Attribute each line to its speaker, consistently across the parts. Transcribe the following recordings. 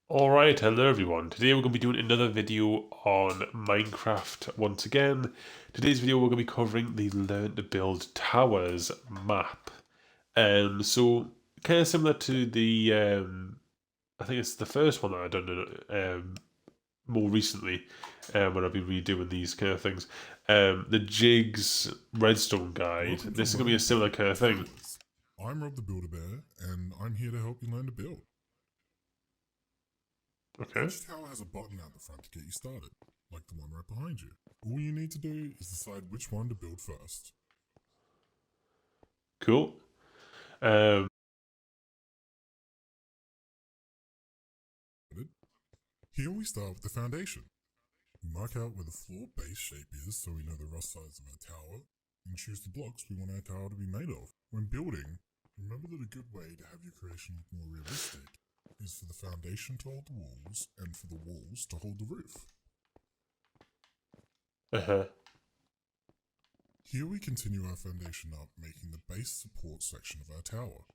Speaker 1: Alright, hello everyone. Today we're going to be doing another video on Minecraft once again. Today's video we're going to be covering the Learn to Build Towers map. So kind of similar to the, I think it's the first one that I've done more recently when I've been redoing these kind of things. The Jigs Redstone Guide. This is going to be a similar kind of thing.
Speaker 2: I'm 𝗏𝗏𝗁𝗏, and I'm here to help you learn to build.
Speaker 1: Okay.
Speaker 2: Each tower has a button at the front to get you started, like the one right behind you. All you need to do is decide which one to build first.
Speaker 1: Cool.
Speaker 2: Here we start with the foundation. We mark out where the floor base shape is so we know the rough size of our tower, and choose the blocks we want our tower to be made of. When building, remember that a good way to have your creation look more realistic is for the foundation to hold the walls and for the walls to hold the roof. Here we continue our foundation up, making the base support section of our tower.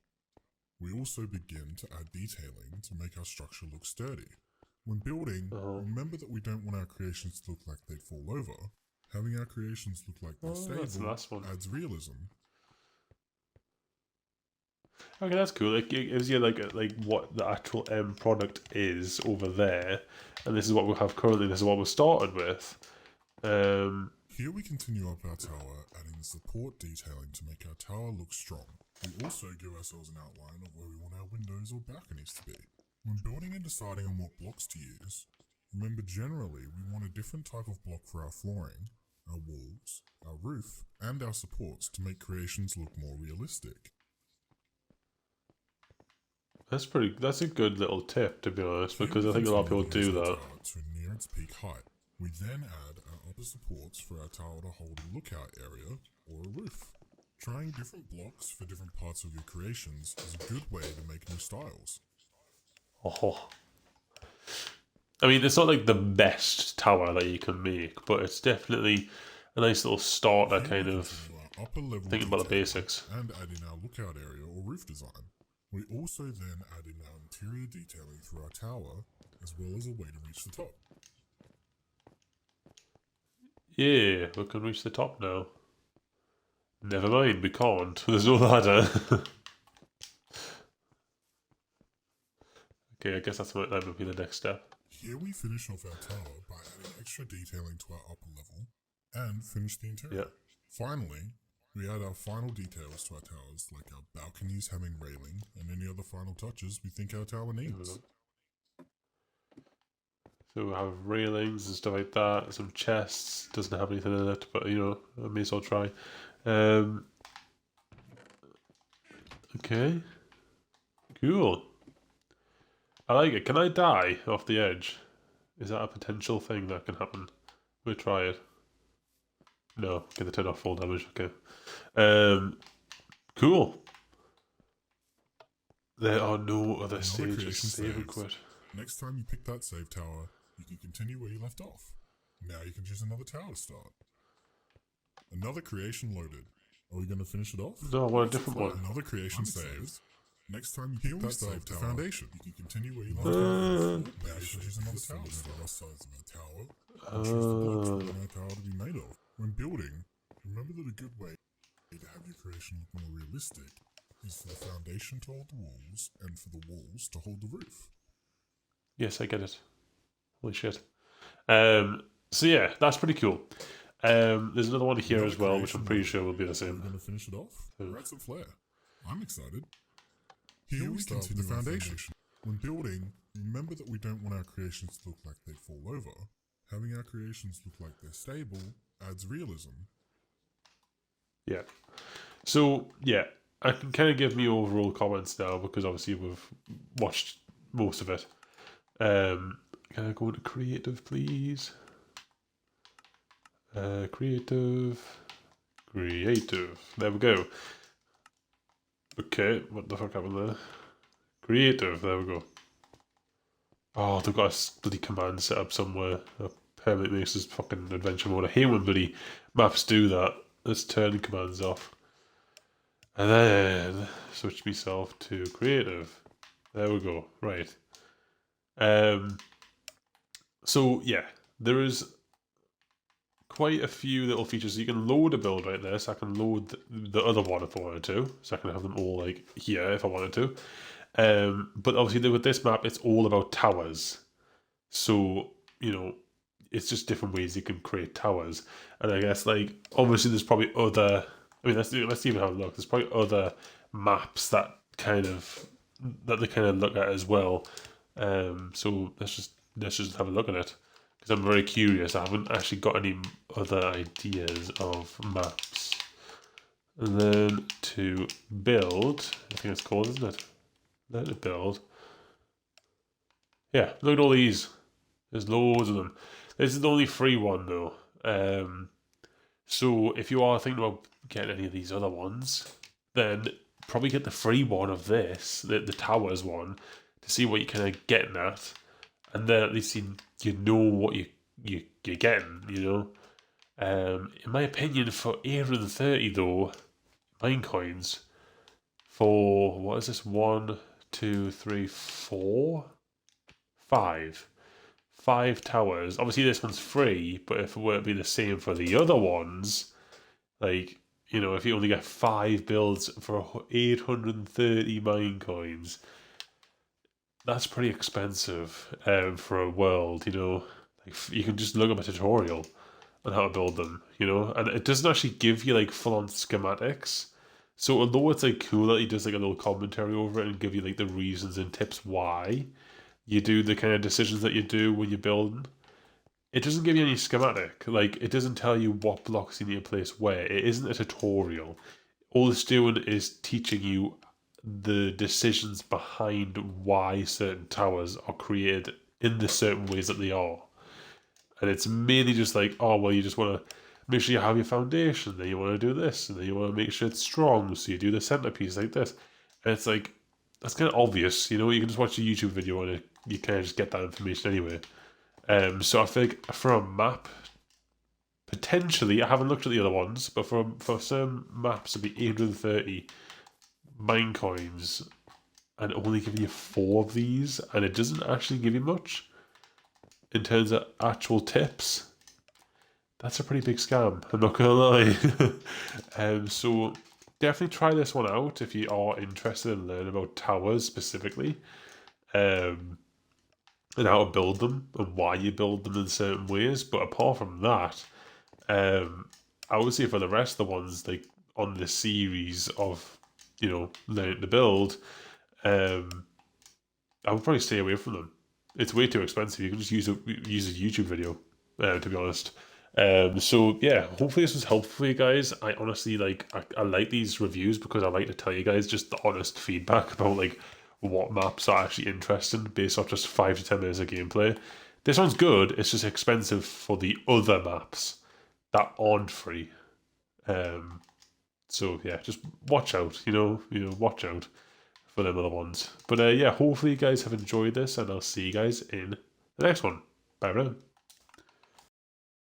Speaker 2: We also begin to add detailing to make our structure look sturdy. When building, remember that we don't want our creations to look like they'd fall over. Having our creations look like they're stable adds realism.
Speaker 1: Okay, that's cool. It gives you like what the actual end product is over there, and this is what we have currently. This is what we started with.
Speaker 2: Here we continue up our tower, adding the support detailing to make our tower look strong. We also give ourselves an outline of where we want our windows or balconies to be. When building and deciding on what blocks to use, remember generally we want a different type of block for our flooring, our walls, our roof, and our supports to make creations look more realistic.
Speaker 1: That's a good little tip, to be honest, because I think a lot of people do that.
Speaker 2: To near its peak height. We then add our upper supports for our tower to hold a lookout area or a roof. Trying different blocks for different parts of your creations is a good way to make new styles.
Speaker 1: Oh, I mean, it's not like the best tower that you can make, but it's definitely a nice little starter kind of thinking about the basics.
Speaker 2: And add in our lookout area or roof design. We also then add in our interior detailing through our tower, as well as a way to reach the top.
Speaker 1: Yeah, we can reach the top now. Never mind, we can't. There's no ladder. Okay, I guess that would be the next step.
Speaker 2: Here we finish off our tower by adding extra detailing to our upper level and finish the interior.
Speaker 1: Yep.
Speaker 2: Finally, we add our final details to our towers, like our balconies having railing and any other final touches we think our tower needs.
Speaker 1: So we have railings and stuff like that, some chests, doesn't have anything in it, but you know, I may as well try. Okay. Cool. I like it. Can I die off the edge? Is that a potential thing that can happen? We'll try it. No, get the turn off full damage, okay. Cool. There are no other stages. Save and quit.
Speaker 2: Next time you pick that save tower, you can continue where you left off. Now you can choose another tower to start. Another creation loaded. Are we going to finish it off?
Speaker 1: No, I want a different one.
Speaker 2: Another creation saved. Next time you pick that save tower, foundation. You can continue where you left off. Now you can choose another tower to start. The rough size of our tower. And choose the blocks we want our tower to be made of. When building, remember that a good way to have your creation look more realistic is for the foundation to hold the walls and for the walls to hold the roof.
Speaker 1: Yes, I get it. Holy shit. So yeah, that's pretty cool. There's another one here as well, which I'm pretty sure will be the same.
Speaker 2: We're going to finish it off. Right, some flair. I'm excited. Here we start with the foundation. When building, remember that we don't want our creations to look like they fall over. Having our creations look like they're stable adds realism.
Speaker 1: Yeah. So, yeah, I can kind of give me overall comments now because obviously we've watched most of it. Can I go to creative, please? Creative. There we go. Okay, what the fuck happened there? Creative, there we go. Oh, they've got a bloody command set up somewhere. Permanently makes this fucking adventure mode. I hate when bloody maps do that. Let's turn commands off. And then switch myself to creative. There we go. Right. So yeah, there is quite a few little features. You can load a build right there, so I can load the other one if I wanted to, so I can have them all like here if I wanted to. But obviously with this map, it's all about towers. So, you know, it's just different ways you can create towers. And I guess like obviously there's probably other, I mean let's even have a look. There's probably other maps that they kind of look at as well. So let's just have a look at it, because I'm very curious. I haven't actually got any other ideas of maps. And then to build, I think it's called, isn't it? Learn to build. Yeah, look at all these. There's loads of them. This is the only free one though. So if you are thinking about getting any of these other ones, then probably get the free one of this, the towers one, to see what you're kind of getting at, and then at least you know what you're getting. You know, in my opinion, for 830 though, mine coins for what is this? 1, 2, 3, 4, 5. 5 towers. Obviously, this one's free, but if it were to be the same for the other ones, like, you know, if you only get 5 builds for 830 mine coins, that's pretty expensive for a world, you know. Like, you can just look up a tutorial on how to build them, you know, and it doesn't actually give you like full-on schematics. So although it's like cool that he does like a little commentary over it and give you like the reasons and tips why you do the kind of decisions that you do when you're building, it doesn't give you any schematic. Like, it doesn't tell you what blocks you need to place where. It isn't a tutorial. All it's doing is teaching you the decisions behind why certain towers are created in the certain ways that they are. And it's mainly just like, oh, well, you just want to make sure you have your foundation, then you want to do this, and then you want to make sure it's strong, so you do the centerpiece like this. And it's like, that's kind of obvious, you know. You can just watch a YouTube video and you kind of just get that information anyway. So I think for a map, potentially, I haven't looked at the other ones, but for some maps, it'd be 830 mine coins and only giving you 4 of these, and it doesn't actually give you much in terms of actual tips. That's a pretty big scam, I'm not gonna lie. So definitely try this one out if you are interested in learning about towers specifically, and how to build them and why you build them in certain ways. But apart from that, I would say for the rest of the ones like on the series of, you know, learning to build, I would probably stay away from them. It's way too expensive. You can just use a YouTube video, to be honest. So yeah, hopefully this was helpful for you guys. I honestly I like these reviews because I like to tell you guys just the honest feedback about like what maps are actually interesting based off just 5 to 10 minutes of gameplay. This one's good, it's just expensive for the other maps that aren't free. So yeah, just watch out, you know, watch out for them other ones. But yeah, hopefully you guys have enjoyed this, and I'll see you guys in the next one. Bye for now.